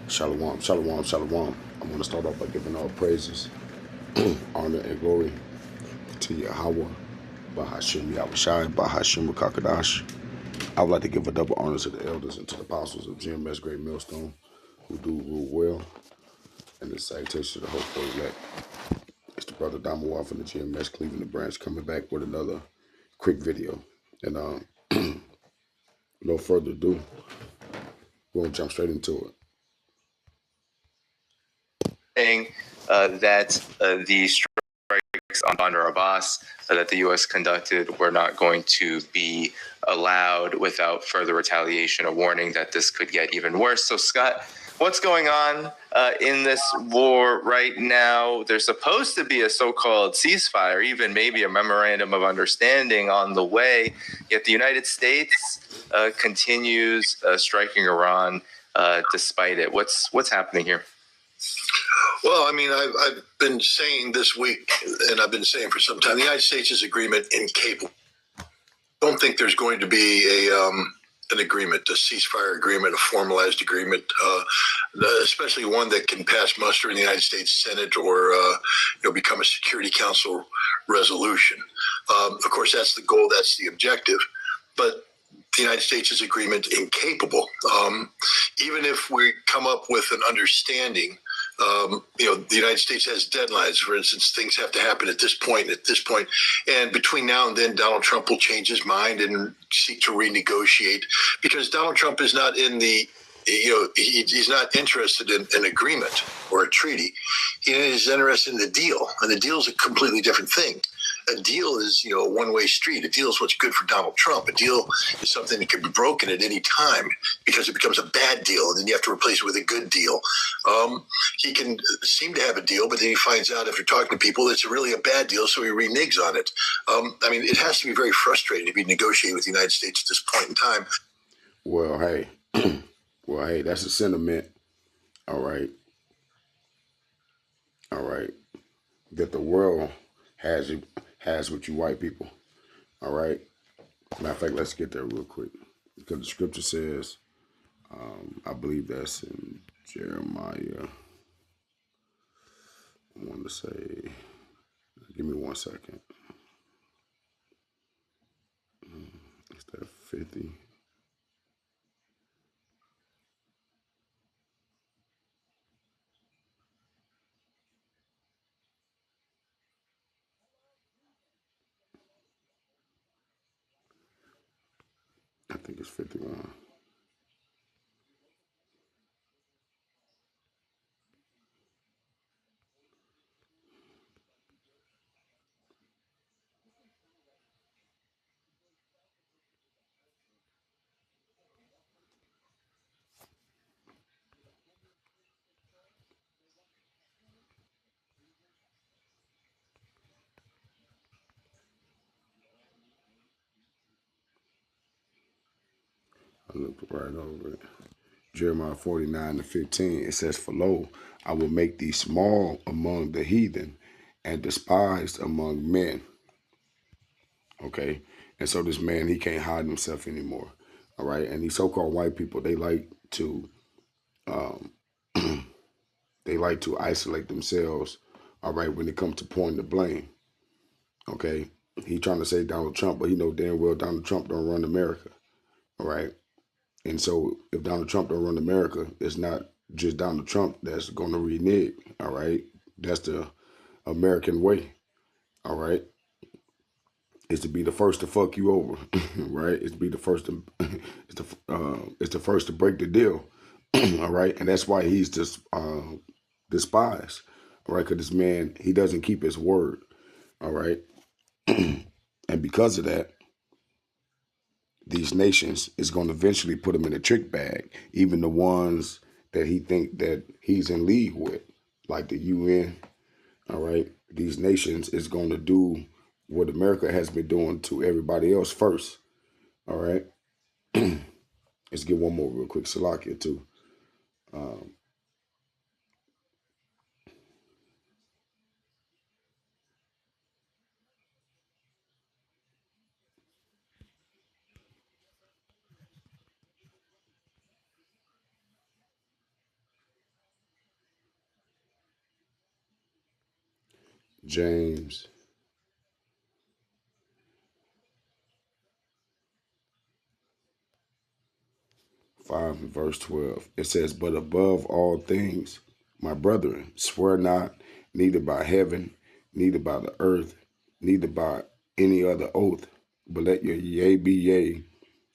Shalom, shalom, shalom. I want to start off by giving all praises, honor, and glory to Yahweh, Bahashim Yahushai, Bahashim Kakadash. I would like to give a double honor to the elders and to the apostles of GMS Great Millstone, who do rule well, and the salutation to the hope for elect. It's the brother Damawa from the GMS Cleveland branch coming back with another quick video. And no further ado, we're going to jump straight into it. Saying that the strikes on Bandar Abbas that the U.S. conducted were not going to be allowed without further retaliation, a warning that this could get even worse. So, Scott, what's going on in this war right now? There's supposed to be a so-called ceasefire, even maybe a memorandum of understanding on the way, yet the United States continues striking Iran despite it. What's happening here? Well, I mean, I've been saying this week, and I've been saying for some time, the United States' agreement incapable. I don't think there's going to be an agreement, a ceasefire agreement, a formalized agreement, especially one that can pass muster in the United States Senate or become a Security Council resolution. Of course, that's the goal, that's the objective, but the United States' agreement incapable. Even if we come up with an understanding, the United States has deadlines. For instance, things have to happen at this point, and between now and then, Donald Trump will change his mind and seek to renegotiate, because Donald Trump is not in the, he's not interested in an agreement or a treaty. He is interested in the deal, and the deal is a completely different thing. A deal is, a one-way street. A deal is what's good for Donald Trump. A deal is something that can be broken at any time because it becomes a bad deal, and then you have to replace it with a good deal. He can seem to have a deal, but then he finds out after talking to people it's really a bad deal, so he reneges on it. It has to be very frustrating to be negotiating with the United States at this point in time. Well, hey, that's a sentiment. All right. That the world has with you white people. All right. Matter of fact, let's get there real quick, because the scripture says, I believe that's in Jeremiah. I want to say, give me 1 second. Is that 50? I think it's 51. I looked right over it. Jeremiah 49:15. It says, "For lo, I will make thee small among the heathen and despised among men." Okay. And so this man, he can't hide himself anymore. All right. And these so-called white people, they like to isolate themselves. All right. When it comes to pointing the blame. Okay. He trying to say Donald Trump, but he know damn well Donald Trump don't run America. All right. And so if Donald Trump don't run America, it's not just Donald Trump that's going to renege. All right. That's the American way. All right. Is to be the first to fuck you over, right? It's to be the first to, it's the first to break the deal, all right? And that's why he's just despised, all right? Because this man, he doesn't keep his word, all right? And because of that, these nations is going to eventually put him in a trick bag, even the ones that he think that he's in league with, like the UN, all right? These nations is going to do what America has been doing to everybody else first. All right. Let's get one more real quick. Salakia too. James 5 and verse 12. It says, "But above all things, my brethren, swear not, neither by heaven, neither by the earth, neither by any other oath, but let your yea be yea,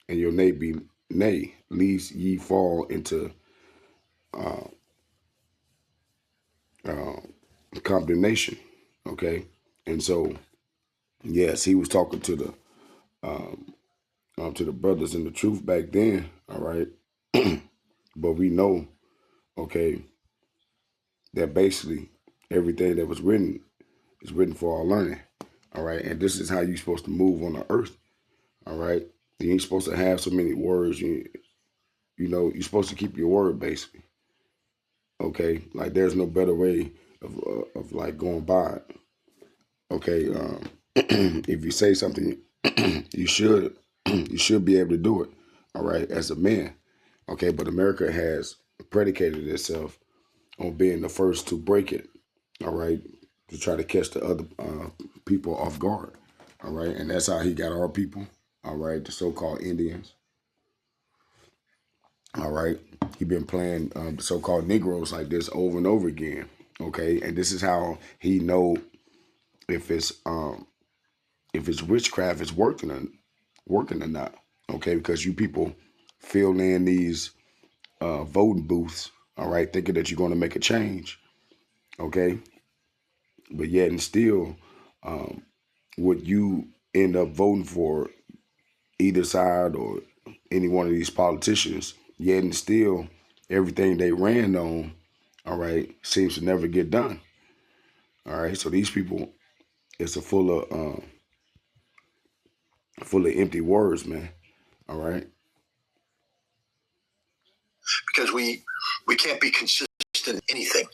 and your nay be nay, lest ye fall into uh, uh, condemnation." Okay, and so yes, he was talking to the brothers in the truth back then. All right, but we know, okay, that basically everything that was written is written for our learning. All right, and this is how you're supposed to move on the earth. All right, you ain't supposed to have so many words. You know, you're supposed to keep your word basically. Okay, like there's no better way of like going by it. Okay, if you say something, you should you should be able to do it. All right, as a man. Okay, but America has predicated itself on being the first to break it. All right, to try to catch the other people off guard. All right, and that's how he got our people. All right, the so-called Indians. All right, he been playing the so-called Negroes like this over and over again. Okay, and this is how he know if it's witchcraft is working or not. Okay, because you people fill in these voting booths. All right, thinking that you're going to make a change. Okay, but yet and still, would you end up voting for either side or any one of these politicians? Yet and still, everything they ran on, all right, seems to never get done. All right, so these people, it's a full of empty words, man. All right. because we can't be consistent in anything.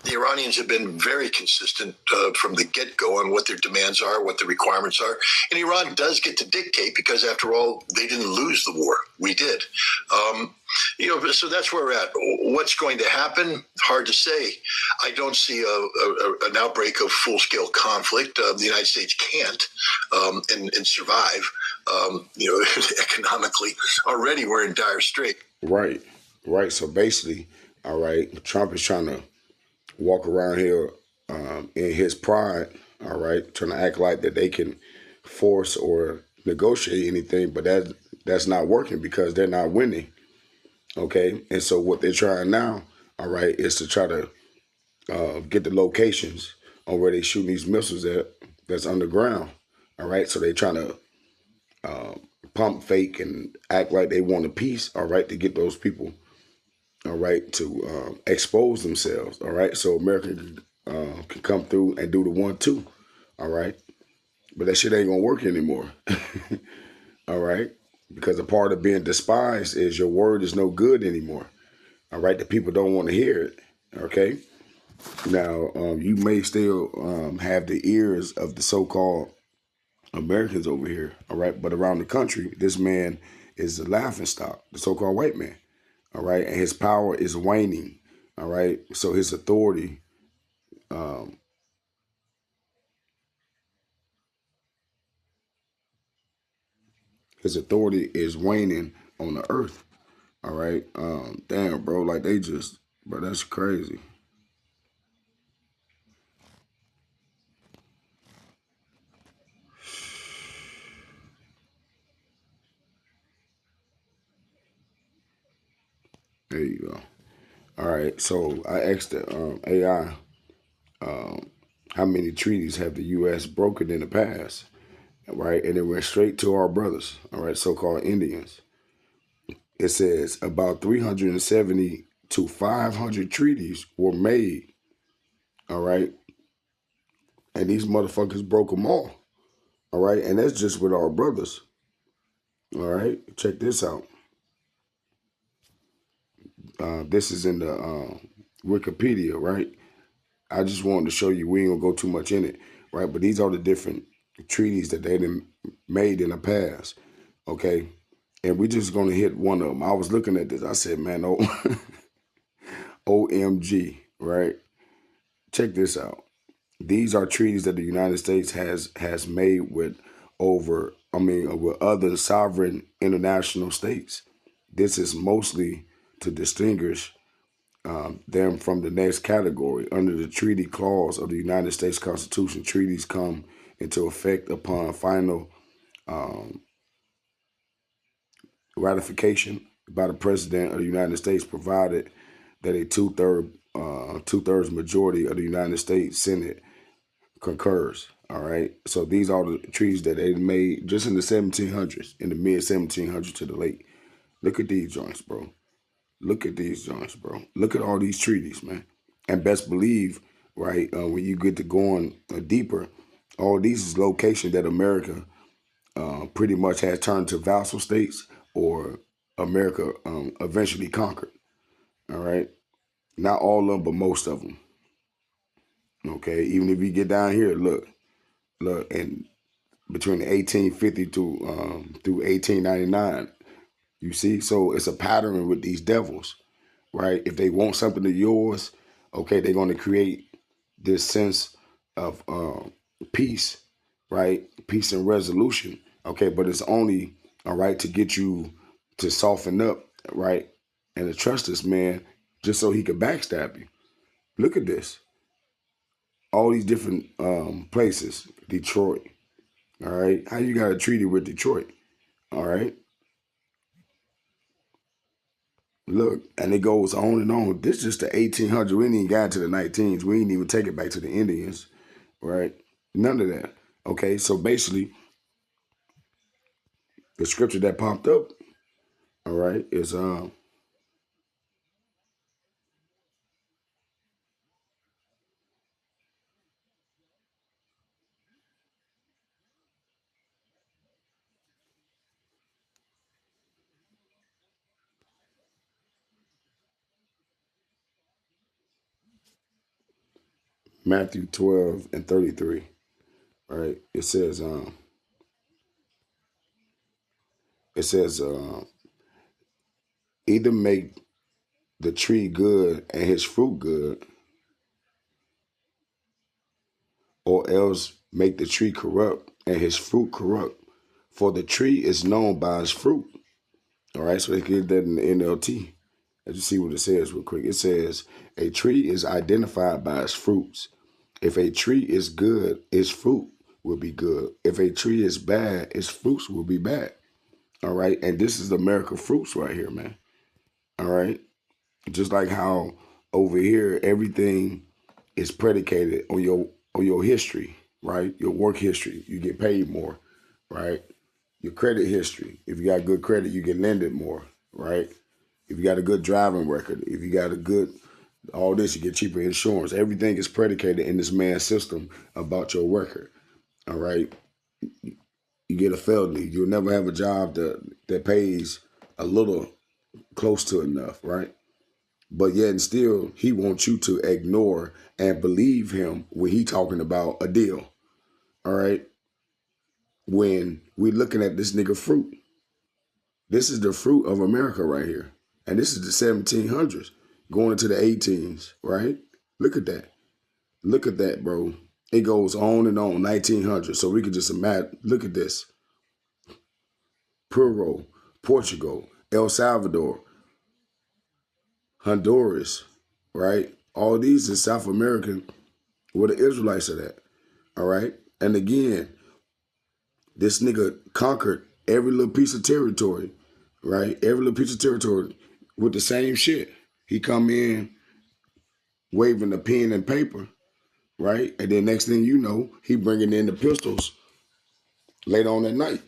The Iranians have been very consistent from the get-go on what their demands are, what the requirements are. And Iran does get to dictate because, after all, they didn't lose the war. We did. So that's where we're at. What's going to happen? Hard to say. I don't see an outbreak of full-scale conflict. The United States can't and survive. Economically, already we're in dire strait. Right. Right. So basically, all right, Trump is trying to walk around here in his pride, all right, trying to act like that they can force or negotiate anything, but that's not working because they're not winning. Okay, and so what they're trying now, all right, is to try to get the locations on where they shooting these missiles at that's underground. All right, so they're trying to pump fake and act like they want a peace. All right, to get those people, all right, to expose themselves. All right, so America can come through and do the 1-2. All right, but that shit ain't gonna work anymore. All right, because a part of being despised is your word is no good anymore. All right, the people don't want to hear it. Okay, now you may still have the ears of the so-called Americans over here. All right, but around the country, this man is the laughingstock, the so-called white man. All right, and his power is waning. All right, so his authority. His authority is waning on the earth. All right. Damn, bro. Like bro, that's crazy. There you go. All right. So I asked the AI, how many treaties have the U.S. broken in the past? Right. And it went straight to our brothers. All right. So-called Indians. It says about 370 to 500 treaties were made. All right. And these motherfuckers broke them all. All right. And that's just with our brothers. All right. Check this out. This is in the Wikipedia, right? I just wanted to show you. We ain't gonna go too much in it, right? But these are the different treaties that they made in the past, okay? And we're just gonna hit one of them. I was looking at this. I said, man, OMG, right? Check this out. These are treaties that the United States has made with with other sovereign international states. This is mostly to distinguish them from the next category. Under the treaty clause of the United States Constitution, treaties come into effect upon final ratification by the President of the United States, provided that a two-thirds majority of the United States Senate concurs. All right. So these are the treaties that they made just in the 1700s, in the mid 1700s to the late. Look at these joints, bro. Look at these joints, bro. Look at all these treaties, man. And best believe, right, when you get to going deeper, all these is locations that America pretty much has turned to vassal states, or America eventually conquered. All right. Not all of them, but most of them. Okay. Even if you get down here, look, and between 1850 through 1899, you see. So it's a pattern with these devils, right? If they want something of yours, okay, they're going to create this sense of peace, right? Peace and resolution, okay. But it's only all right to get you to soften up, right, and to trust this man, just so he could backstab you. Look at this. All these different places. Detroit. All right. How you got a treaty with Detroit? All right. Look, and it goes on and on. This is just the 1800s. We ain't even got to the 19s. We ain't even take it back to the Indians, right? None of that. Okay. So basically, the scripture that popped up, all right, is Matthew 12:33. Right. It says either make the tree good and his fruit good, or else make the tree corrupt and his fruit corrupt. For the tree is known by its fruit. All right, so they get that in the NLT. Let's just see what it says real quick. It says, a tree is identified by its fruits. If a tree is good, its fruit will be good. If a tree is bad, its fruits will be bad. All right, and this is America fruits right here, man. All right, just like how over here everything is predicated on your history, right? Your work history, you get paid more, right? Your credit history, if you got good credit, you get lended more, right? If you got a good driving record, if you got a good all this, you get cheaper insurance. Everything is predicated in this man's system about your record. All right. You get a felony, you'll never have a job that pays a little close to enough, right? But yet and still, he wants you to ignore and believe him when he talking about a deal. All right. When we looking at this nigga fruit, this is the fruit of America right here. And this is the 1700s going into the 18s, right? Look at that. Look at that, bro. It goes on and on, 1900s. So we could just imagine, look at this. Peru, Portugal, El Salvador, Honduras, right? All these is South American, where the Israelites are at, all right? And again, this nigga conquered every little piece of territory, right? Every little piece of territory with the same shit. He come in waving the pen and paper, right? And then next thing you know, he bringing in the pistols later on at night.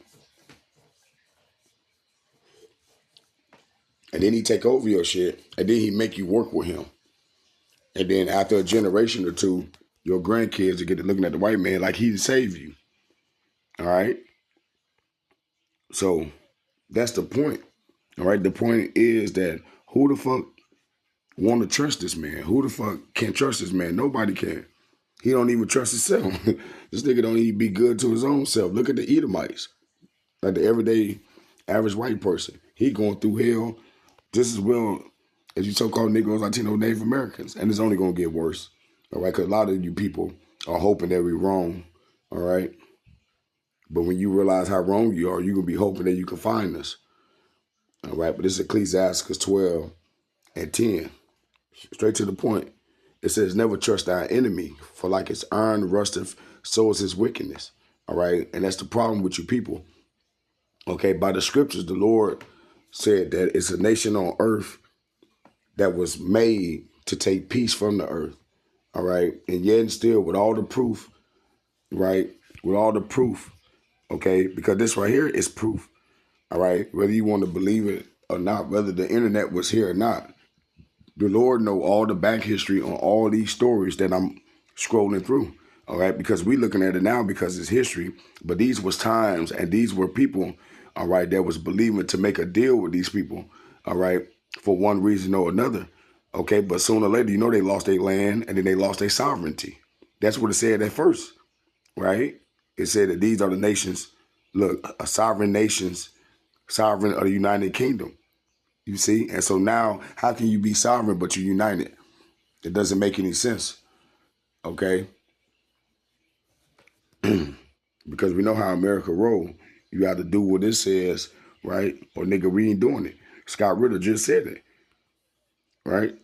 And then he take over your shit, and then he make you work with him. And then after a generation or two, your grandkids will get to looking at the white man like he saved you. All right? So that's the point. All right? The point is that who the fuck want to trust this man? Who the fuck can trust this man? Nobody can. He don't even trust himself. This nigga don't even be good to his own self. Look at the Edomites. Like the everyday average white person. He going through hell just as well as you so-called Negroes, Latino, Native Americans. And it's only going to get worse. All right? Because a lot of you people or hoping that we're wrong. All right. But when you realize how wrong you are, you're going to be hoping that you can find us. All right. But this is Ecclesiastes 12 and 10. Straight to the point. It says, never trust thy enemy, for like his iron rusteth, so is his wickedness. All right. And that's the problem with you people. Okay. By the scriptures, the Lord said that it's a nation on earth that was made to take peace from the earth. All right. And yet and still, with all the proof, right? With all the proof, okay? Because this right here is proof. All right. Whether you want to believe it or not, whether the internet was here or not, the Lord know all the back history on all these stories that I'm scrolling through. All right. Because we looking at it now because it's history. But these was times and these were people, all right, that was believing to make a deal with these people. All right. For one reason or another. Okay. But sooner or later, you know, they lost their land and then they lost their sovereignty. That's what it said at first. Right. It said that these are the nations, look, a sovereign nations, sovereign of the United Kingdom. You see? And so now, how can you be sovereign but you're united? It doesn't make any sense. Okay? Because we know how America roll. You have to do what it says, right? Or nigga, we ain't doing it. Scott Ritter just said it. Right?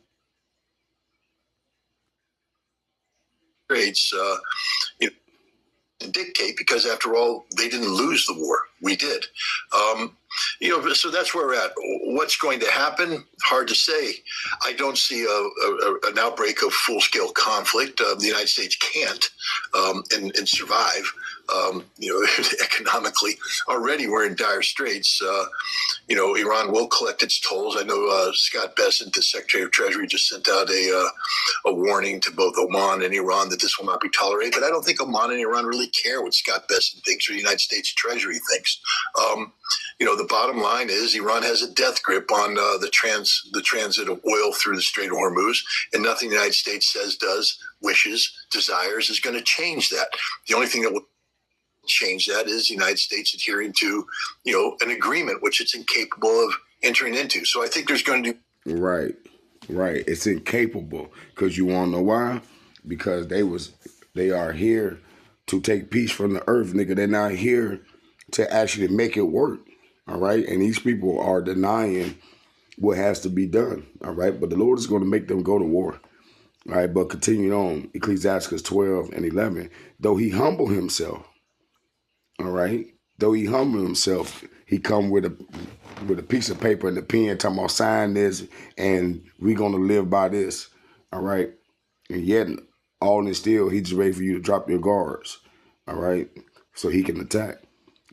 States, you know, dictate, because after all, they didn't lose the war. We did. You know, so that's where we're at. What's going to happen? Hard to say. I don't see an outbreak of full-scale conflict. The United States can't and survive. You know, economically, already we're in dire straits. You know, Iran will collect its tolls. I know Scott Bessent, the Secretary of Treasury, just sent out a warning to both Oman and Iran that this will not be tolerated. But I don't think Oman and Iran really care what Scott Bessent thinks or the United States Treasury thinks. You know, the bottom line is Iran has a death grip on the transit of oil through the Strait of Hormuz, and nothing the United States says, does, wishes, desires is going to change that. The only thing that will change that is the United States adhering to, you know, an agreement which it's incapable of entering into. So I think there's going to be Right. It's incapable. Because you want to know why? Because they are here to take peace from the earth, nigga. They're not here to actually make it work. All right. And these people are denying what has to be done. All right. But the Lord is going to make them go to war. All right. But continuing on, Ecclesiastes 12 and 11, though he humble himself. All right. Though he humble himself, he come with a piece of paper and a pen talking about sign this and we're going to live by this. All right. And yet all in still, he's just ready for you to drop your guards. All right. So he can attack.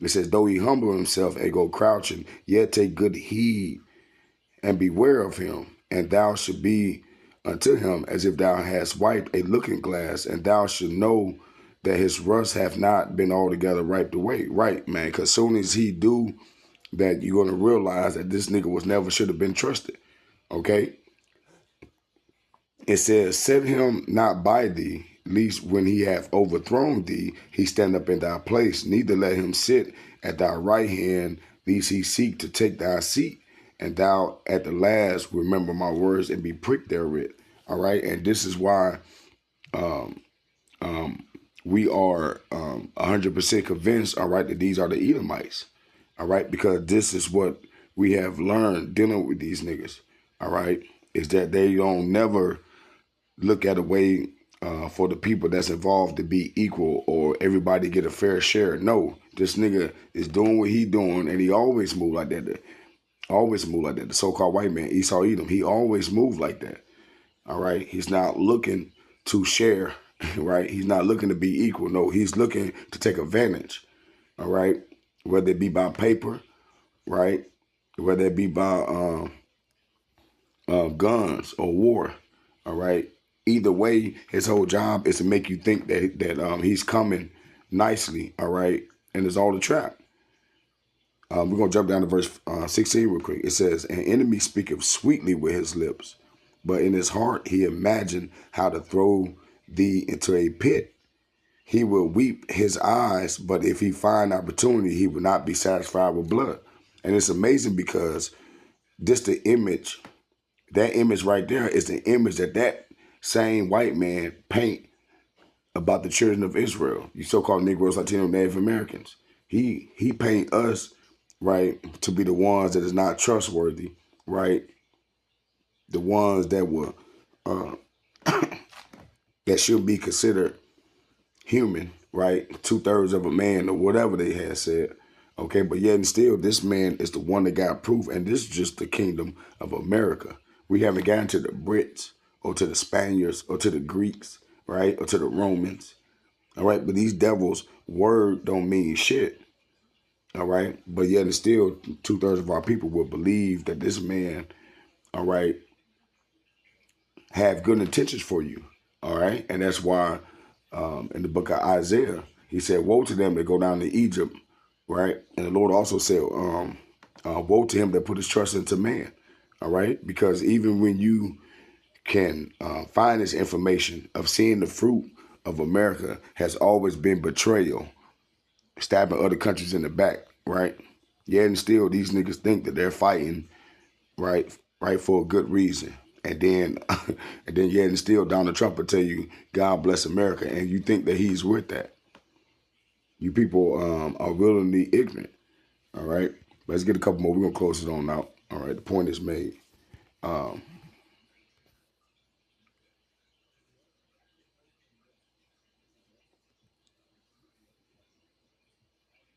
It says, though he humble himself and go crouching, yet take good heed and beware of him. And thou should be unto him as if thou hast wiped a looking glass, and thou should know that his rust hath not been altogether wiped away. Right, man, because soon as he do that, you're going to realize that this nigga was never should have been trusted. Okay? It says, set him not by thee, least when he hath overthrown thee, he stand up in thy place. Neither let him sit at thy right hand, lest he seek to take thy seat. And thou at the last remember my words and be pricked therewith. All right? And this is why we are 100% convinced, all right, that these are the Edomites. All right? Because this is what we have learned dealing with these niggas. All right? Is that they don't never look at a way for the people that's involved to be equal or everybody get a fair share. No, this nigga is doing what he doing, and he always move like that. Always move like that. The so-called white man, Esau Edom, he always moved like that. All right? He's not looking to share, right? He's not looking to be equal. No, he's looking to take advantage. All right? Whether it be by paper, right? Whether it be by guns or war. All right? Either way, his whole job is to make you think that he's coming nicely, all right? And it's all a trap. We're going to jump down to verse 16 real quick. It says, an enemy speaketh sweetly with his lips, but in his heart he imagined how to throw thee into a pit. He will weep his eyes, but if he find opportunity, he will not be satisfied with blood. And it's amazing because this the image, that image right there is the image that same white man paint about the children of Israel, you so-called Negroes, Latino, Native Americans. He paint us, right, to be the ones that is not trustworthy, right? The ones that were that should be considered human, right? 2/3 of a man or whatever they had said. Okay, but yet and still, this man is the one that got proof, and this is just the kingdom of America. We haven't gotten to the Brits or to the Spaniards or to the Greeks, right, or to the Romans. All right, but these devils' word don't mean shit. All right, but yet and still, 2/3 of our people will believe that this man, all right, have good intentions for you. All right, and that's why in the book of Isaiah, he said, "Woe to them that go down to Egypt," right? And the Lord also said, "Woe to him that put his trust into man." All right, because even when you can find this information of seeing the fruit of America has always been betrayal, stabbing other countries in the back, right? Yeah, and still these niggas think that they're fighting, right for a good reason. And then, yeah, and still Donald Trump will tell you, God bless America, and you think that he's with that. You people are willingly ignorant, all right? Let's get a couple more. We're going to close it on out, all right? The point is made.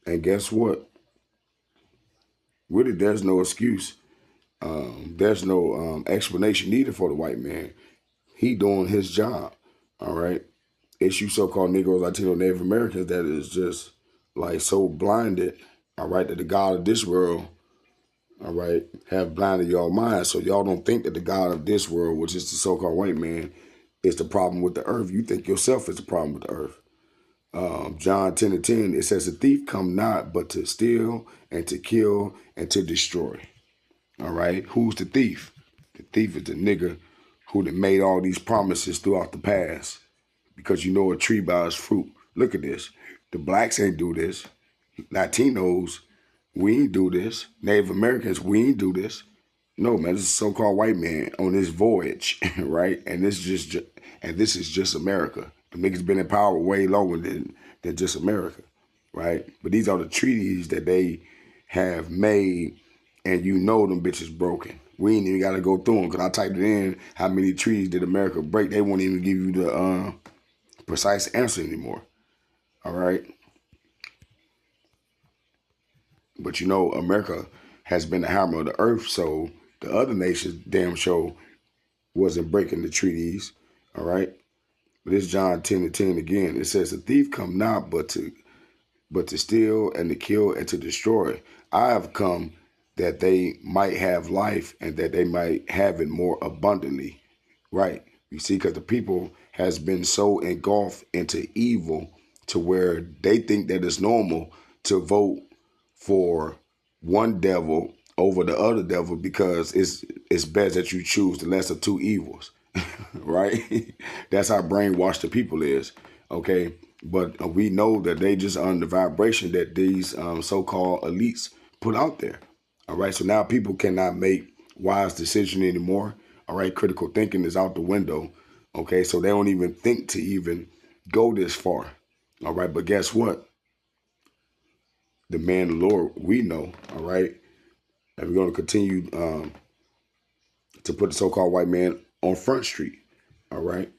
And guess what? Really, there's no excuse. There's no explanation needed for the white man. He doing his job, all right? It's you so-called Negroes, Latino, Native Americans that is just like so blinded, all right, that the God of this world, all right, have blinded y'all minds. So y'all don't think that the God of this world, which is the so-called white man, is the problem with the earth. You think yourself is the problem with the earth. John 10:10, it says, "The thief come not but to steal and to kill and to destroy." All right, who's the thief? The thief is the nigga who done made all these promises throughout the past. Because you know a tree by its fruit. Look at this. The blacks ain't do this. Latinos, we ain't do this. Native Americans, we ain't do this. No, man, this is a so-called white man on this voyage, right? And this is just America. The niggas been in power way longer than just America, right? But these are the treaties that they have made, and you know them bitches broken. We ain't even got to go through them, because I typed it in, how many treaties did America break? They won't even give you the precise answer anymore, all right? But you know, America has been the hammer of the earth, so the other nations damn sure wasn't breaking the treaties, all right? But it's John 10:10 again. It says, "The thief come not but to steal and to kill and to destroy. I have come that they might have life and that they might have it more abundantly." Right? You see, because the people has been so engulfed into evil to where they think that it's normal to vote for one devil over the other devil, because it's best that you choose the lesser two evils. Right? That's how brainwashed the people is. Okay, but we know that they just under vibration that these so-called elites put out there. All right, so now people cannot make wise decisions anymore. All right, critical thinking is out the window. Okay, so they don't even think to even go this far. All right, but guess what? The man, the Lord, we know. All right, and we're going to continue to put the so-called white man on Front Street. All right.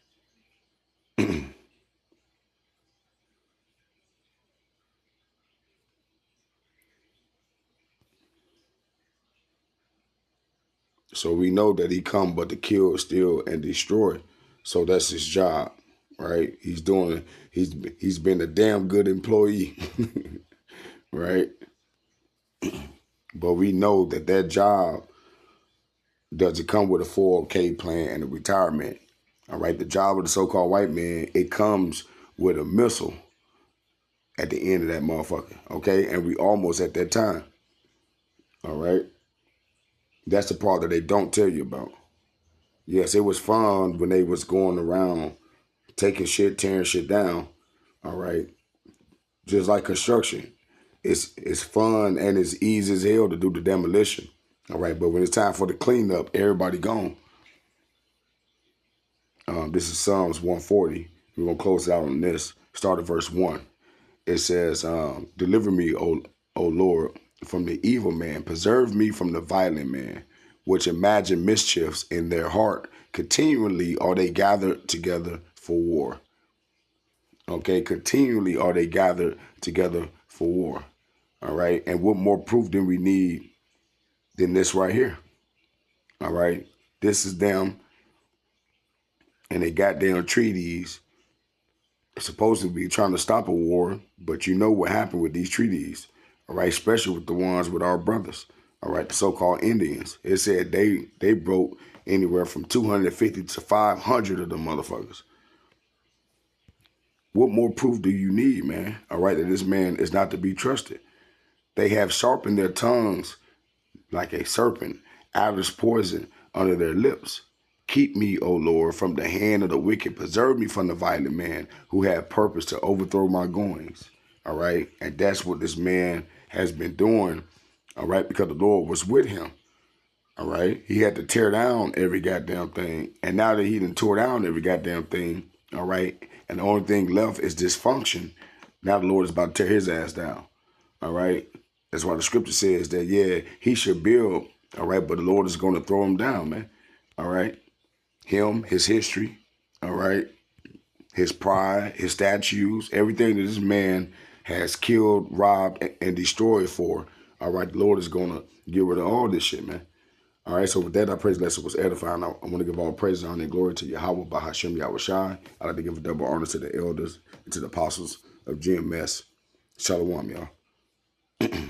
So we know that he come but to kill, steal, and destroy. So that's his job, right? He's been a damn good employee, right? But we know that job doesn't come with a 401k plan and a retirement. All right, the job of the so-called white man, it comes with a missile at the end of that motherfucker. Okay, and we almost at that time. All right, that's the part that they don't tell you about. Yes, it was fun when they was going around taking shit, tearing shit down. All right, just like construction, it's fun and it's easy as hell to do the demolition. All right, but when it's time for the cleanup, everybody gone. This is Psalms 140, We're going to close out on this. Start at verse 1. It says, deliver me, O Lord, from the evil man. Preserve me from the violent man, which imagine mischiefs in their heart. Continually are they gathered together for war. Okay, continually are they gathered together for war. All right, and what more proof do we need than this right here? All right, this is them and they goddamn treaties supposed to be trying to stop a war, but you know what happened with these treaties, all right, especially with the ones with our brothers, all right, the so-called Indians. It said they broke anywhere from 250 to 500 of them motherfuckers. What more proof do you need, man? All right, that this man is not to be trusted. They have sharpened their tongues like a serpent, adder's poison under their lips. Keep me, O Lord, from the hand of the wicked. Preserve me from the violent man who had purpose to overthrow my goings. All right, and that's what this man has been doing. All right, because the Lord was with him. All right, he had to tear down every goddamn thing, and now that he done tore down every goddamn thing, all right, and the only thing left is dysfunction. Now the Lord is about to tear his ass down. All right, that's why the scripture says that, yeah, he should build, all right, but the Lord is going to throw him down, man. All right, him, his history, all right, his pride, his statues, everything that this man has killed, robbed, and destroyed for, all right, the Lord is going to get rid of all this shit, man. All right, so with that, I praise the lesson was edifying. I want to give all praise, honor, and glory to Yahweh, Bahashem, Yahushai. I'd like to give a double honor to the elders and to the apostles of GMS. Shalom, y'all.